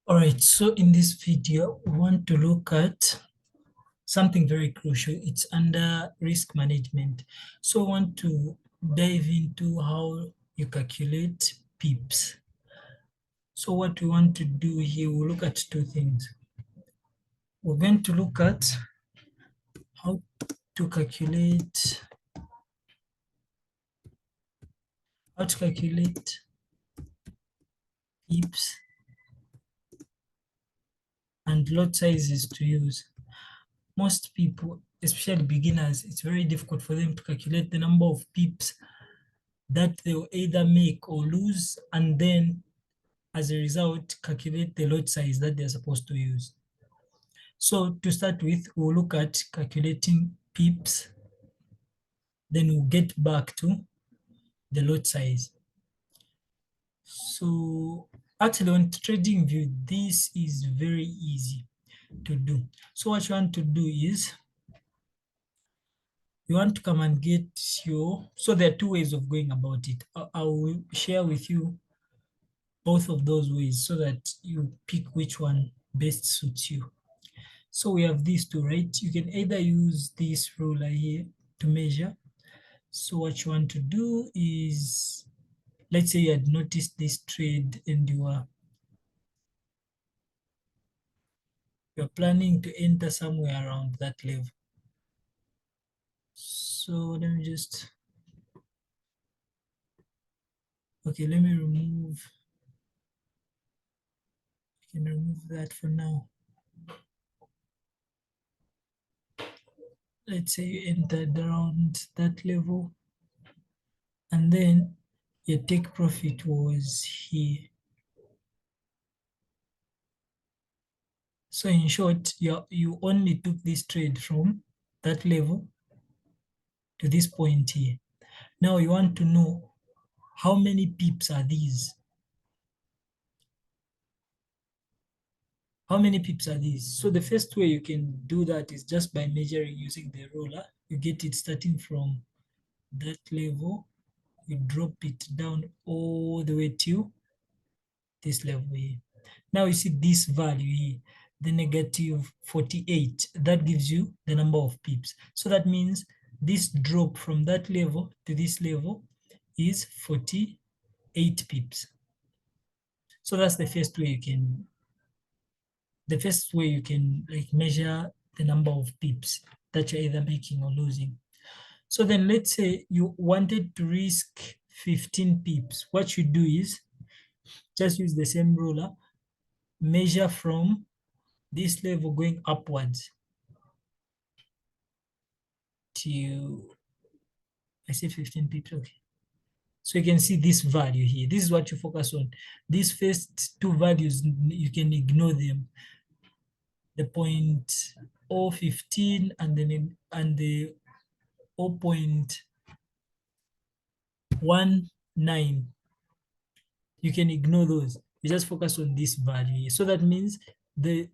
All right, so in this video, we want to look at something very crucial. It's under risk management. So I want to dive into how you calculate pips. So what we want to do here, we'll look at two things. We're going to look at how to calculate pips and lot sizes to use. Most people, especially beginners, it's very difficult for them to calculate the number of pips that they'll either make or lose, and then as a result, calculate the lot size that they're supposed to use. So to start with, we'll look at calculating pips, then we'll get back to the lot size. So actually on TradingView, this is very easy to do. So what you want to do is, you want to come and get so there are two ways of going about it. I will share with you both of those ways so that you pick which one best suits you. So we have these two, right? You can either use this ruler here to measure. So what you want to do is, let's say you had noticed this trade and you're planning to enter somewhere around that level. So let me just, okay, let me remove, I can remove that for now. Let's say you entered around that level, and then your take profit was here. So in short, you only took this trade from that level to this point here. Now you want to know how many pips are these? How many pips are these? So the first way you can do that is just by measuring using the ruler. You get it starting from that level, you drop it down all the way to this level here. Now you see this value here, the negative 48, that gives you the number of pips. So that means this drop from that level to this level is 48 pips. So that's the first way you can like measure the number of pips that you're either making or losing. So then let's say you wanted to risk 15 pips. What you do is just use the same ruler, measure from this level going upwards to, I say 15 pips, okay. So you can see this value here. This is what you focus on. These first two values, you can ignore them. The 0.015 and then the 0.19. You can ignore those. You just focus on this value here. So that means the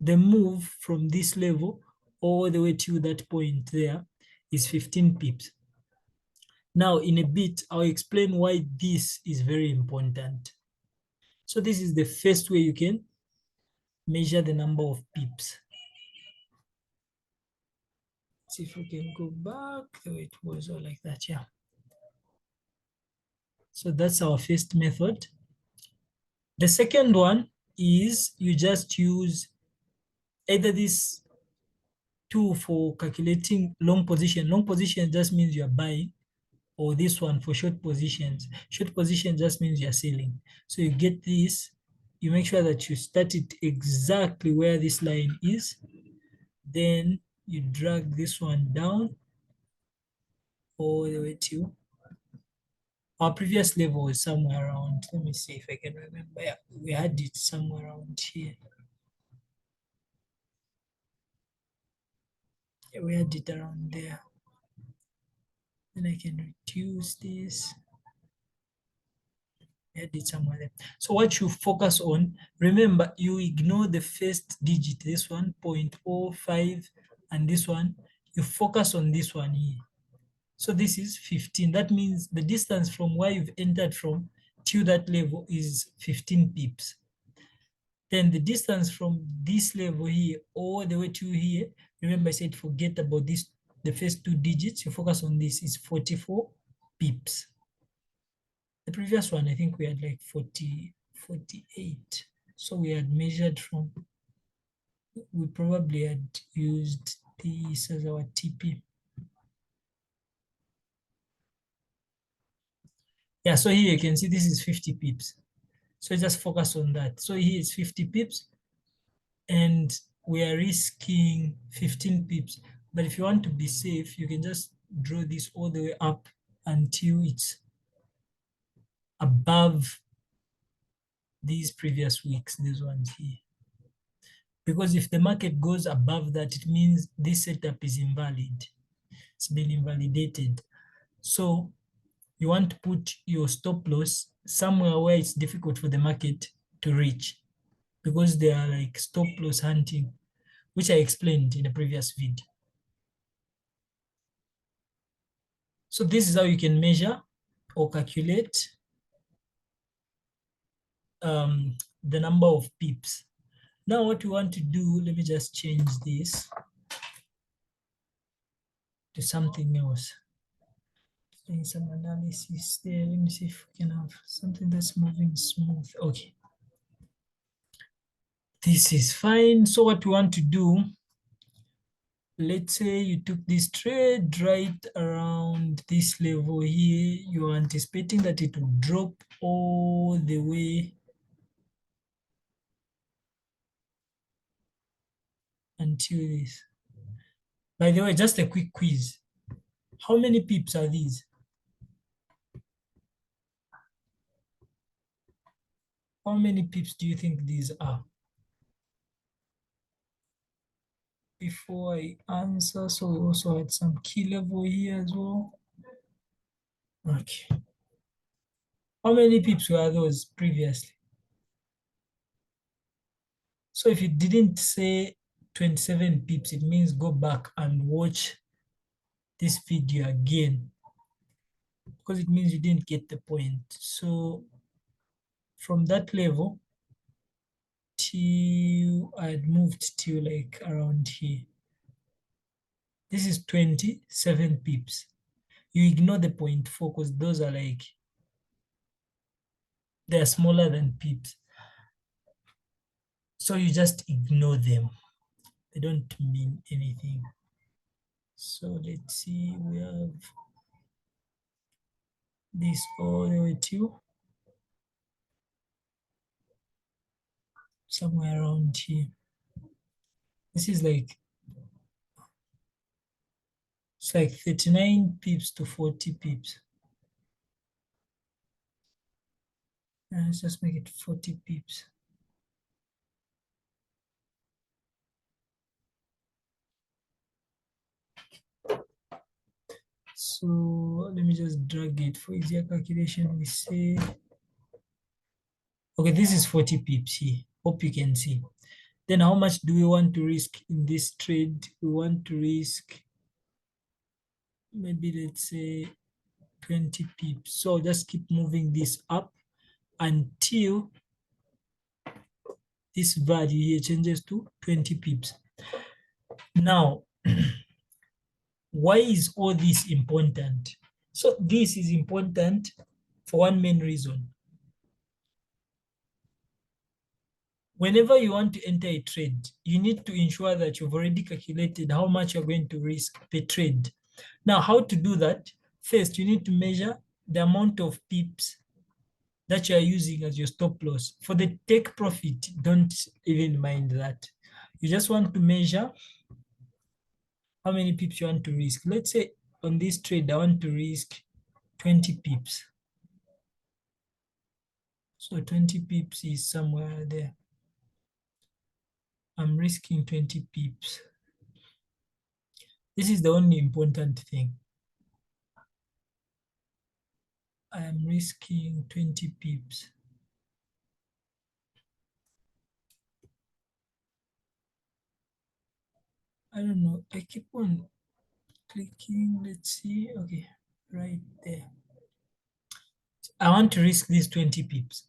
move from this level all the way to that point there is 15 pips. Now, in a bit, I'll explain why this is very important. So this is the first way you can measure the number of pips. Let's see if we can go back the way it was, or like that, yeah. So that's our first method. The second one is you just use either this tool for calculating long position. Long position just means you're buying, or this one for short positions. Short position just means you're selling. So you get this, you make sure that you start it exactly where this line is. Then you drag this one down all the way to our previous level is somewhere around, let me see if I can remember. Yeah, we had it somewhere around here. Yeah, we had it around there. Then I can reduce this. I had it somewhere there. So what you focus on, remember, you ignore the first digit, this one, 0.05, and this one, you focus on this one here. So this is 15. That means the distance from where you've entered from to that level is 15 pips. Then the distance from this level here all the way to here, remember I said forget about this, the first two digits, you focus on this, is 44 pips. The previous one, I think we had like 40, 48. So we had measured from, we probably had used this as our TP. Yeah, so here you can see this is 50 pips. So just focus on that. So here is 50 pips and we are risking 15 pips. But if you want to be safe, you can just draw this all the way up until it's above these previous weeks, these ones here. Because if the market goes above that, it means this setup is invalid. It's been invalidated. So you want to put your stop loss somewhere where it's difficult for the market to reach, because they are like stop loss hunting, which I explained in a previous video. So this is how you can measure or calculate the number of pips. Now what we want to do, let me just change this to something else. Doing some analysis there. Let me see if we can have something that's moving smooth. Okay. This is fine. So what we want to do, let's say you took this trade right around this level here. You're anticipating that it will drop all the way until this. By the way, just a quick quiz. How many pips are these? How many pips do you think these are? Before I answer, so we also had some key level here as well. Okay. How many pips were those previously? So if you didn't say 27 pips, it means go back and watch this video again, because it means you didn't get the point. So from that level till I had moved to like around here, this is 27 pips. You ignore the 0.4 because those are like, they're smaller than pips. So you just ignore them. They don't mean anything. So let's see, we have this all the way to somewhere around here. This is like, it's like 39 pips to 40 pips. Let's just make it 40 pips. So let me just drag it for easier calculation. We say, okay, this is 40 pips here. Hope you can see. Then how much do we want to risk in this trade? We want to risk, maybe let's say 20 pips. So just keep moving this up until this value here changes to 20 pips. Now, why is all this important? So this is important for one main reason. Whenever you want to enter a trade, you need to ensure that you've already calculated how much you're going to risk per trade. Now, how to do that? First, you need to measure the amount of pips that you are using as your stop loss. For the take profit, don't even mind that. You just want to measure how many pips you want to risk. Let's say on this trade, I want to risk 20 pips. So 20 pips is somewhere there. I'm risking 20 pips. This is the only important thing. I am risking 20 pips. I don't know. I keep on clicking. Let's see. Okay, right there. I want to risk these 20 pips.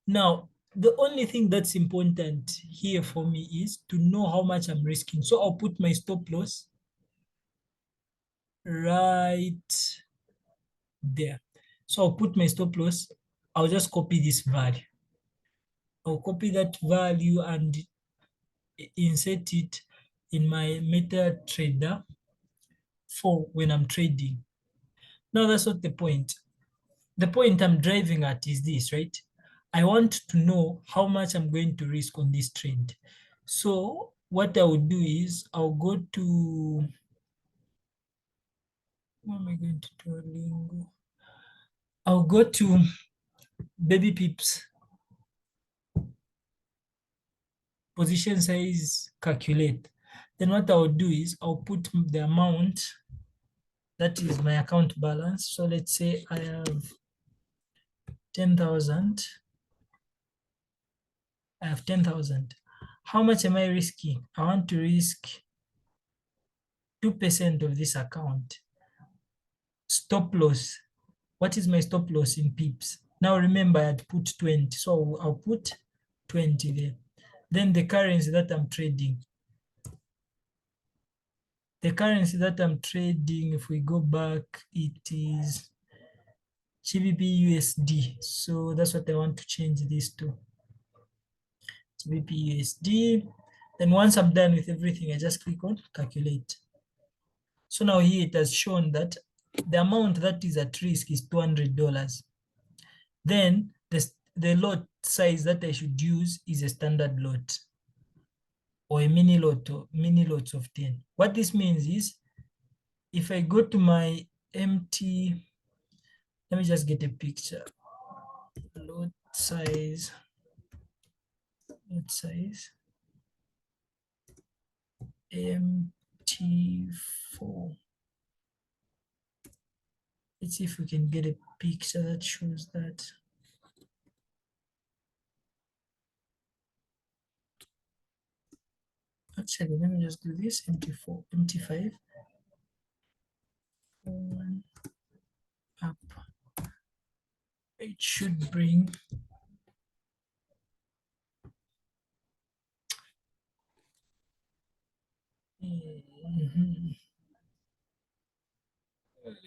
Now, The only thing that's important here for me is to know how much I'm risking. So I'll put my stop loss right there. So I'll put my stop loss. I'll just copy this value. I'll copy that value and insert it in my MetaTrader for when I'm trading. Now that's not the point. The point I'm driving at is this, right? I want to know how much I'm going to risk on this trade. So what I would do is I'll go to, what am I going to do? Lingo. I'll go to baby pips, position size, calculate. Then what I'll do is I'll put the amount that is my account balance. So let's say I have 10,000. I have 10,000. How much am I risking? I want to risk 2% of this account. Stop loss. What is my stop loss in pips? Now remember I had put 20, so I'll put 20 there. Then the currency that I'm trading. The currency that I'm trading, if we go back, it is GBP USD. So that's what I want to change this to. GBP USD. Then once I'm done with everything, I just click on calculate. So now here it has shown that the amount that is at risk is $200. Then the lot size that I should use is a standard lot or a mini lot or mini lots of 10. What this means is if I go to my empty, let me just get a picture. Lot size, MT4. Let's see if we can get a picture that shows that. Actually, let me just do this, MT4, MT5. 1 up. It should bring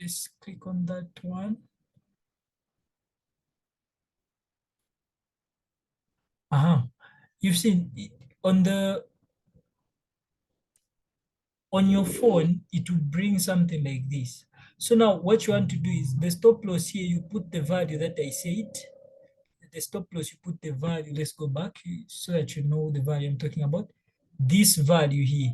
let's click on that one. You've seen on your phone, it will bring something like this. So now what you want to do is the stop loss here, you put the value that I said. The stop loss, you put the value. Let's go back so that you know the value I'm talking about. This value here,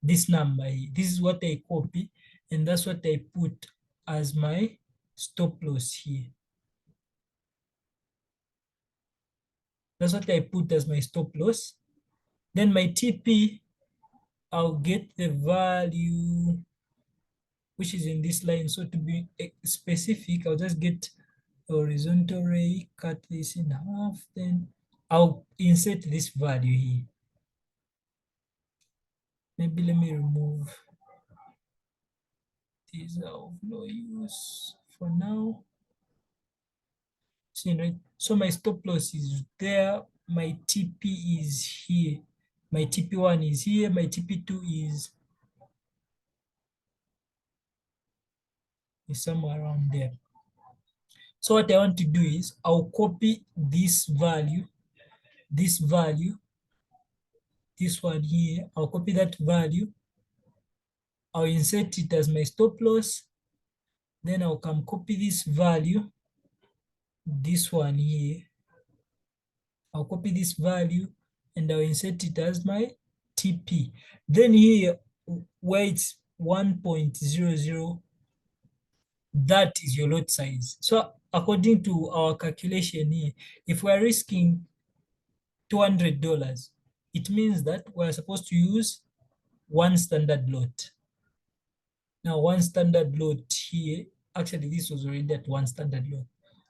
this number here, this is what I copy, and that's what I put as my stop loss here. That's what I put as my stop loss. Then my TP, I'll get the value which is in this line. So to be specific, I'll just get a horizontal ray, cut this in half, then I'll insert this value here. Maybe let me remove these are of no use for now. See, right? So my stop loss is there, my TP is here, my TP1 is here, my TP2 is somewhere around there. So what I want to do is I'll copy this value, this one here. I'll copy that value. I'll insert it as my stop loss. Then I'll come copy this value, this one here. I'll copy this value and I'll insert it as my TP. Then here, where it's 1.00, that is your lot size. So according to our calculation here, if we're risking $200, it means that we're supposed to use one standard lot. Now, one standard lot here, actually this was already at one standard lot.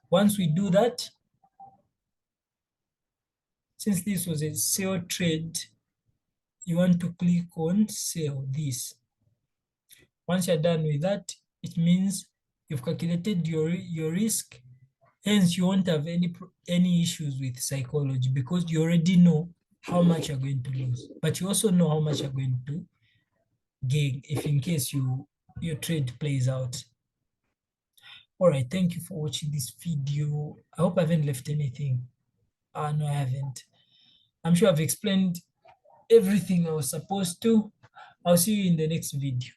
Once we do that, since this was a sell trade, you want to click on sell this. Once you're done with that, it means you've calculated your risk Hence, you won't have any issues with psychology because you already know how much you're going to lose, but you also know how much you're going to gain if in case your trade plays out. All right, thank you for watching this video. I hope I haven't left anything. No, I haven't. I'm sure I've explained everything I was supposed to. I'll see you in the next video.